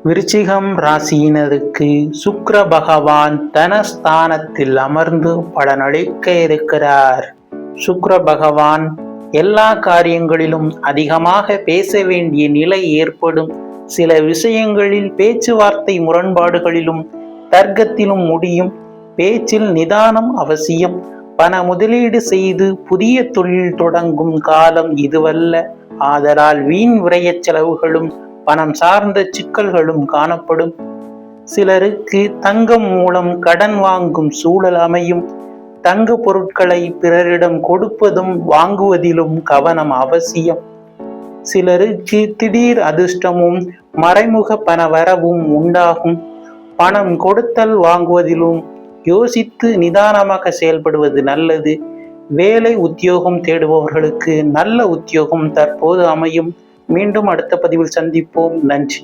விருச்சிகம் ராசியினருக்கு சுக்கிர பகவான் தனஸ்தானத்தில் அமர்ந்து பலனளிக்க இருக்கிறார். சுக்கிர பகவான் எல்லா காரியங்களிலும் அதிகமாக பேச வேண்டிய நிலை ஏற்படும். சில விஷயங்களில் பேச்சுவார்த்தை முரண்பாடுகளிலும் தர்க்கத்திலும் முடியும். பேச்சில் நிதானம் அவசியம். பண முதலீடு செய்து புதிய தொழில் தொடங்கும் காலம் இதுவல்ல. ஆதலால் வீண் விரய செலவுகளும் பணம் சார்ந்த சிக்கல்களும் காணப்படும். சிலருக்கு தங்கம் மூலம் கடன் வாங்கும் சூழல் அமையும். தங்க பொருட்களை பிறரிடம் கொடுப்பதும் வாங்குவதிலும் கவனம் அவசியம். சிலருக்கு திடீர் அதிர்ஷ்டமும் மறைமுக பண வரவும் உண்டாகும். பணம் கொடுத்தல் வாங்குவதிலும் யோசித்து நிதானமாக செயல்படுவது நல்லது. வேலை உத்தியோகம் தேடுபவர்களுக்கு நல்ல உத்தியோகம் தற்போது அமையும். மீண்டும் அடுத்த பதிவில் சந்திப்போம். நன்றி.